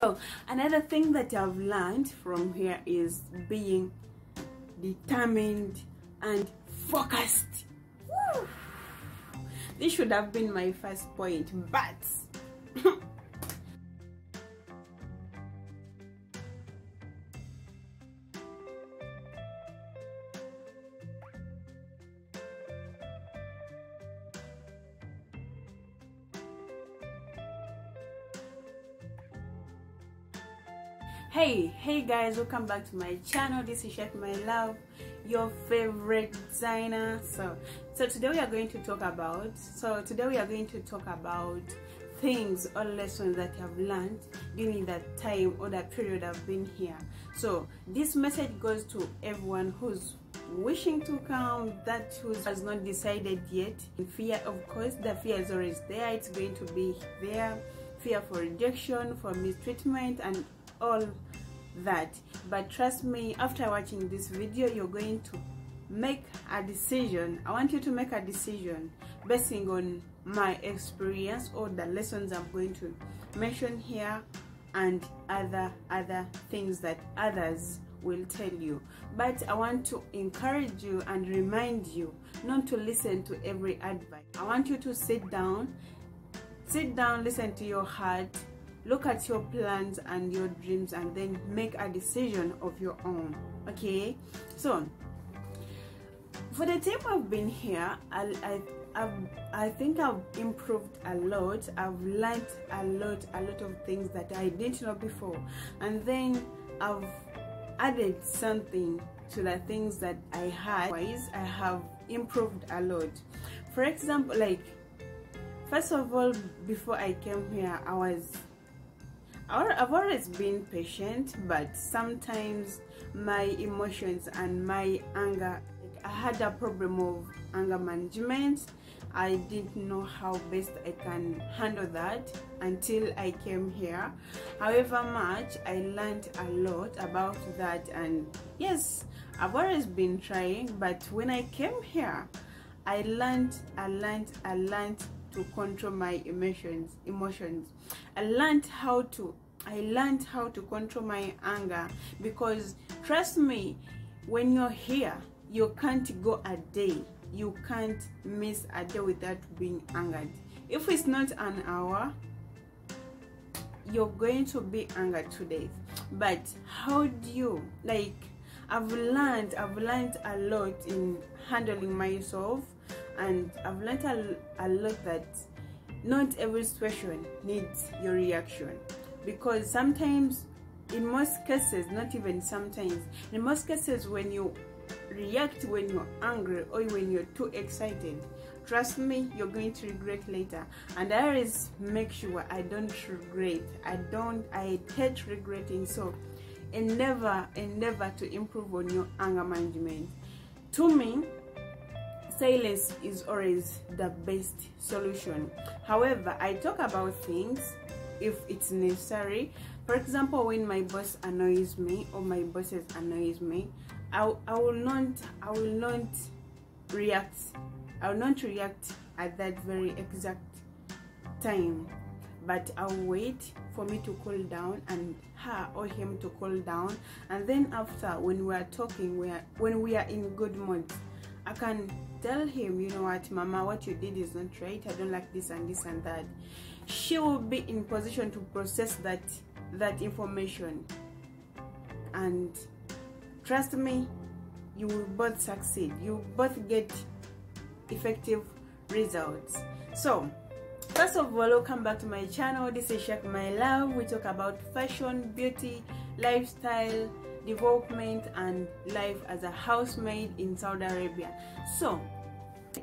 So another thing that I've learned from here is being determined and focused. Woo! This should have been my first point, but hey guys, welcome back to my channel. This is Chef My Love, your favorite designer. So today we are going to talk about things or lessons that I've learned during that time or that period I've been here. So this message goes to everyone who's wishing to come, that who has not decided yet. In fear, of course, the fear is always there. It's going to be there. Fear for rejection, for mistreatment, and all that. But trust me, after watching this video, you're going to make a decision. I want you to make a decision basing on my experience or the lessons I'm going to mention here and other things that others will tell you. But I want to encourage you and remind you not to listen to every advice. I want you to sit down, listen to your heart, look at your plans and your dreams, and then make a decision of your own. Okay, so for the time I've been here, I think I've improved a lot. I've learned a lot of things that I didn't know before, and then I've added something to the things that I had. Otherwise, I have improved a lot. For example, like, first of all, before I came here, I've always been patient, but sometimes my emotions and my anger, I had a problem of anger management. I didn't know how best I can handle that until I came here. However much, I learned a lot about that, and yes, I've always been trying, but when I came here, I learned to control my emotions. I learned how to control my anger, because trust me, when you're here, you can't go a day, you can't miss a day without being angered. If it's not an hour, you're going to be angered today. But how do you, like, I've learned a lot in handling myself, and I've learned a lot that not every situation needs your reaction, because sometimes, in most cases, not even sometimes, in most cases, when you react when you're angry or when you're too excited, trust me, you're going to regret later. And I always make sure I don't regret. I hate regretting. So endeavor to improve on your anger management. To me, silence is always the best solution. However, I talk about things if it's necessary. For example, when my boss annoys me or my bosses annoys me, I will not react at that very exact time, but I'll wait for me to cool down and her or him to cool down, and then after, when we are talking, when we are in good mood, I can tell him, you know what, Mama, what you did is not right. I don't like this and this and that. She will be in position to process that information, and trust me, you will both succeed. You both get effective results. So first of all, welcome back to my channel. This is Chef My Love. We talk about fashion, beauty, lifestyle, development, and life as a housemaid in Saudi Arabia. So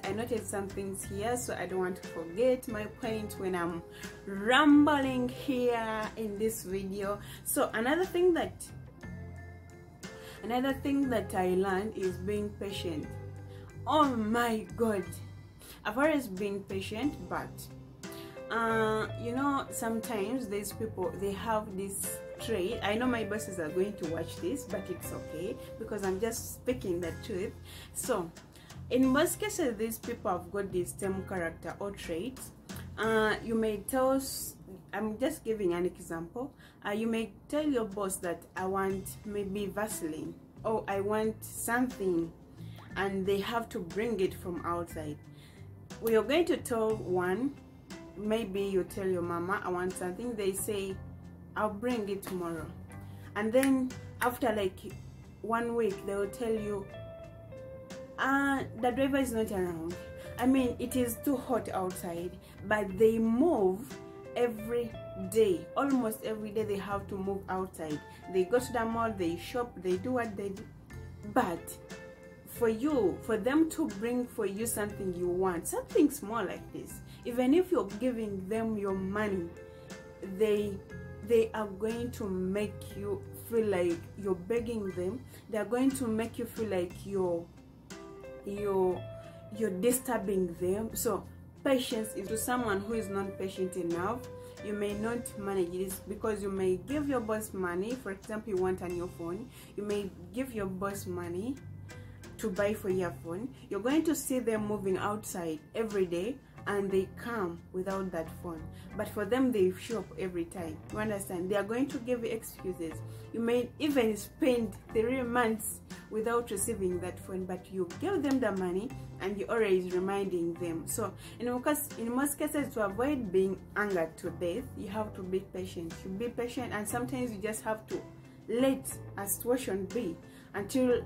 I noticed some things here, so I don't want to forget my point when I'm rambling here in this video. So another thing that I learned is being patient. Oh my god, I've always been patient, but you know, sometimes these people, they have this trait. I know my bosses are going to watch this, but it's okay because I'm just speaking the truth. So in most cases, these people have got the same character or traits. You may tell I'm just giving an example. You may tell your boss that I want maybe Vaseline, or I want something, and they have to bring it from outside. We are going to tell one, maybe you tell your mama I want something, they say I'll bring it tomorrow, and then after like 1 week they will tell you the driver is not around. I mean, it is too hot outside, but they move every day, almost every day they have to move outside. They go to the mall, they shop, they do what they do. But for them to bring for you something you want, something small like this, even if you're giving them your money, they are going to make you feel like you're begging them. They are going to make you feel like you're disturbing them. So patience is to someone who is not patient enough. You may not manage this, because you may give your boss money. For example, you want a new phone, you may give your boss money to buy for your phone. You're going to see them moving outside every day, and they come without that phone. But for them, they shop every time. You understand? They are going to give you excuses. You may even spend 3 months without receiving that phone, but you give them the money and you're always reminding them. So in most cases, to avoid being angered to death, you have to be patient. You be patient, and sometimes you just have to let a situation be until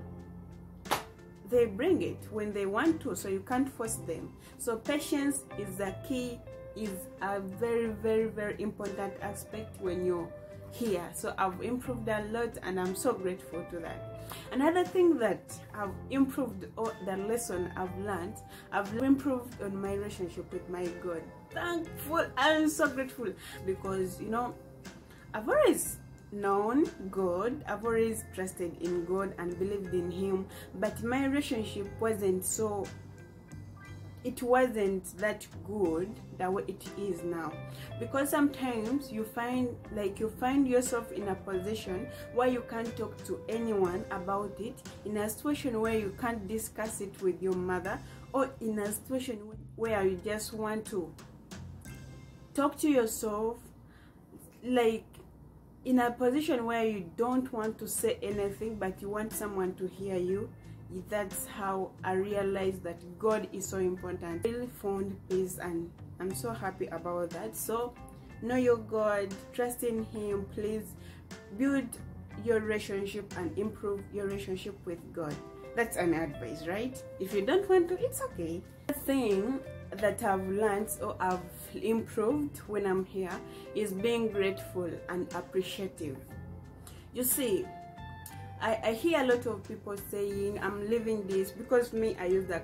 they bring it when they want to. So you can't force them. So patience is the key, is a very, very, very important aspect when you're here. So I've improved a lot, and I'm so grateful to that. Another thing that I've improved, or the lesson I've learned, I've improved on my relationship with my God. Thankful, I'm so grateful, because you know, I've always known God, I've always trusted in God and believed in Him, but my relationship wasn't that good the way it is now. Because sometimes you find yourself in a position where you can't talk to anyone about it, in a situation where you can't discuss it with your mother, or in a situation where you just want to talk to yourself, like in a position where you don't want to say anything, but you want someone to hear you. That's how I realized that God is so important. I really found peace, and I'm so happy about that. So know your God, trust in Him. Please build your relationship and improve your relationship with God. That's an advice, right? If you don't want to, it's okay. The thing that I've learned, or I've improved when I'm here, is being grateful and appreciative. You see, I hear a lot of people saying I'm leaving this, because me, I used a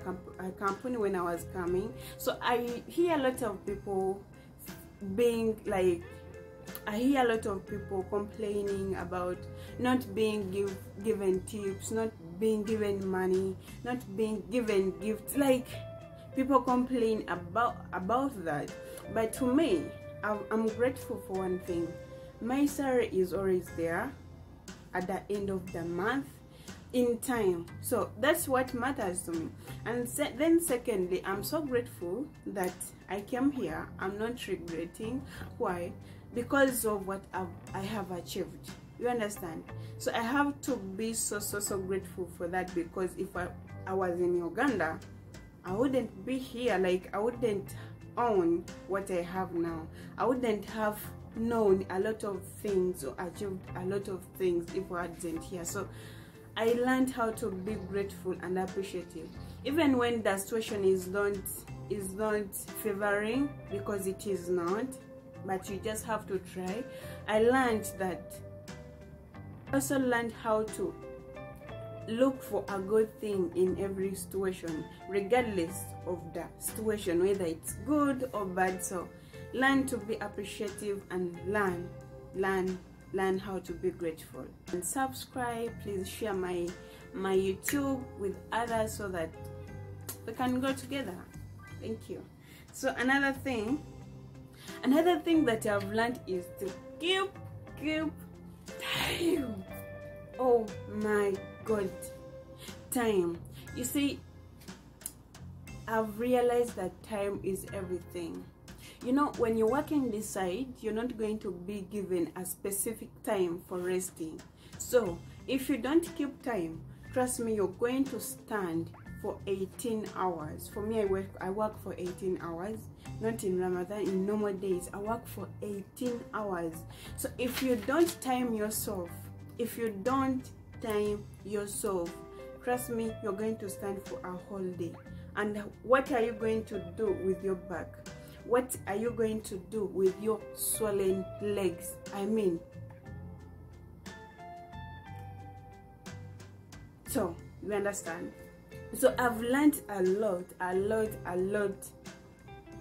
company when I was coming. So I hear a lot of people being like, I hear a lot of people complaining about not being given tips, not being given money, not being given gifts. Like, people complain about that. But to me, I'm grateful for one thing. My salary is always there at the end of the month, in time. So that's what matters to me. And then secondly, I'm so grateful that I came here. I'm not regretting. Why? Because of what I have achieved. You understand? So I have to be so grateful for that, because if I was in Uganda, I wouldn't be here. Like, I wouldn't own what I have now. I wouldn't have known a lot of things or achieved a lot of things if I wasn't here. So I learned how to be grateful and appreciative, even when the situation is not favoring, because it is not, but you just have to try. I learned that. I also learned how to look for a good thing in every situation, regardless of the situation, whether it's good or bad. So learn to be appreciative, and learn how to be grateful. And subscribe. Please share my YouTube with others so that we can go together. Thank you. So another thing that I've learned is to keep time. Oh my God, time. You see, I've realized that time is everything. You know, when you're working this side, you're not going to be given a specific time for resting. So if you don't keep time, trust me, you're going to stand for 18 hours. For me, I work for 18 hours, not in Ramadan. In normal days, I work for 18 hours. So if you don't time yourself, trust me, you're going to stand for a whole day. And what are you going to do with your back? What are you going to do with your swollen legs? I mean, so you understand? So I've learned a lot.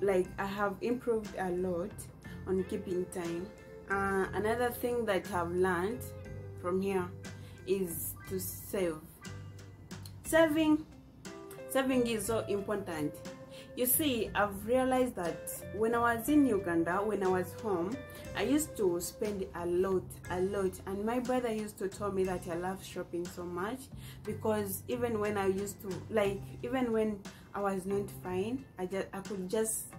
Like, I have improved a lot on keeping time. Another thing that I've learned from here is to save. Saving is so important. You see, I've realized that when I was in Uganda, when I was home, I used to spend a lot, and my brother used to tell me that I love shopping so much, because even when I used to, like, even when I was not fine, I could just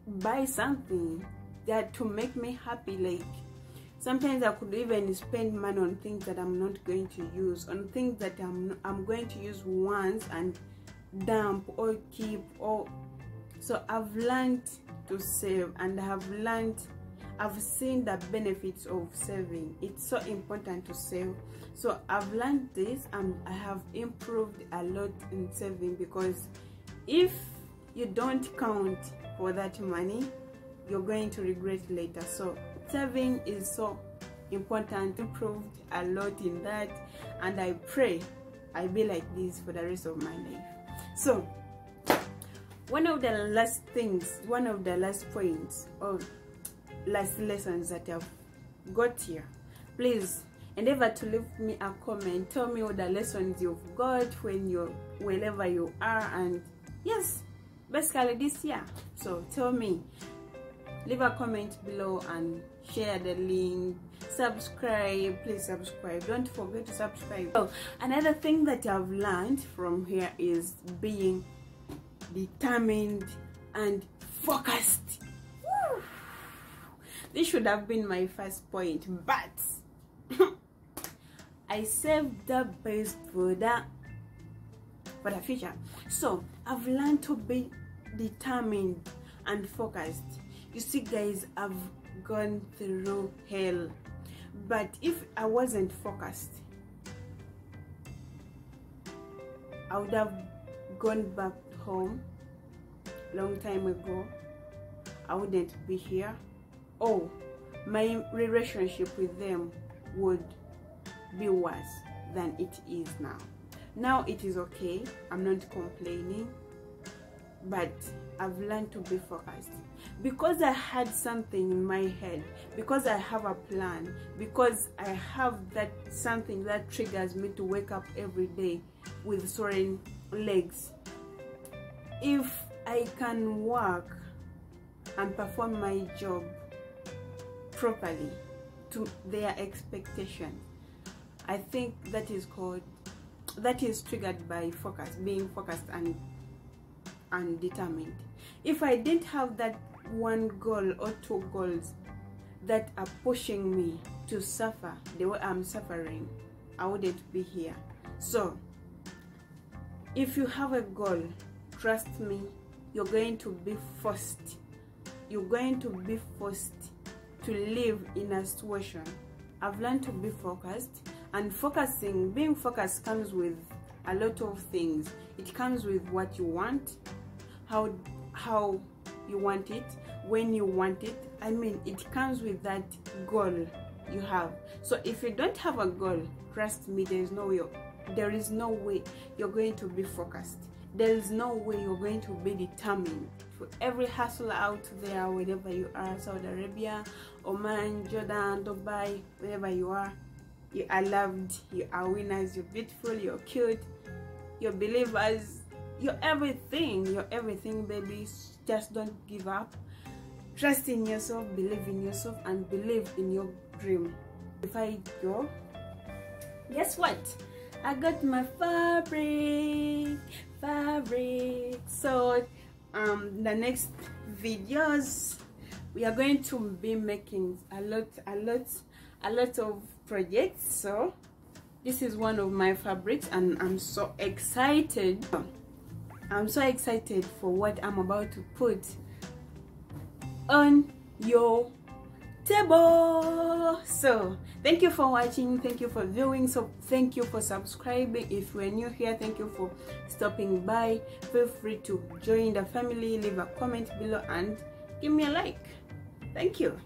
buy something that to make me happy. Like, sometimes I could even spend money on things that I'm not going to use, on things that I'm going to use once and dump or keep. Or so I've learned to save, and I've seen the benefits of saving. It's so important to save. So I've learned this, and I have improved a lot in saving, because if you don't count for that money, you're going to regret later. So saving is so important. Improved a lot in that, and I pray I be like this for the rest of my life. So one of the last points or last lessons that I've got here, please endeavor to leave me a comment. Tell me all the lessons you've got wherever you are, and yes, basically this year. So tell me, leave a comment below and share the link. Subscribe, please subscribe. Don't forget to subscribe. So another thing that I've learned from here is being determined and focused. Woo! This should have been my first point, but I saved the best for the future. So I've learned to be determined and focused. You see, guys, I've gone through hell, but if I wasn't focused, I would have gone back home long time ago. I wouldn't be here. Oh, my relationship with them would be worse than it is now. Now it is okay, I'm not complaining, but I've learned to be focused, because I had something in my head, because I have a plan, because I have that something that triggers me to wake up every day with swollen legs. If I can work and perform my job properly to their expectations, I think that is triggered by focus, being focused and determined. If I didn't have that one goal or two goals that are pushing me to suffer the way I'm suffering, I wouldn't be here. So if you have a goal, trust me, you're going to be forced. You're going to be forced to live in a situation. I've learned to be focused, and being focused comes with a lot of things. It comes with what you want, how you want it, when you want it. I mean, it comes with that goal you have. So if you don't have a goal, trust me, there is no way you're going to be focused. There is no way you're going to be determined. For every hustle out there, wherever you are, Saudi Arabia, Oman, Jordan, Dubai, wherever you are, you are loved, you are winners, you're beautiful, you're cute, you're believers, you're everything, baby. Just don't give up. Trust in yourself, believe in yourself, and believe in your dream. If I go, guess what? I got my fabric. So the next videos we are going to be making a lot of projects. So this is one of my fabrics, and I'm so excited for what I'm about to put on your table. So thank you for watching, thank you for viewing, so thank you for subscribing. If you're new here, thank you for stopping by. Feel free to join the family, leave a comment below and give me a like. Thank you.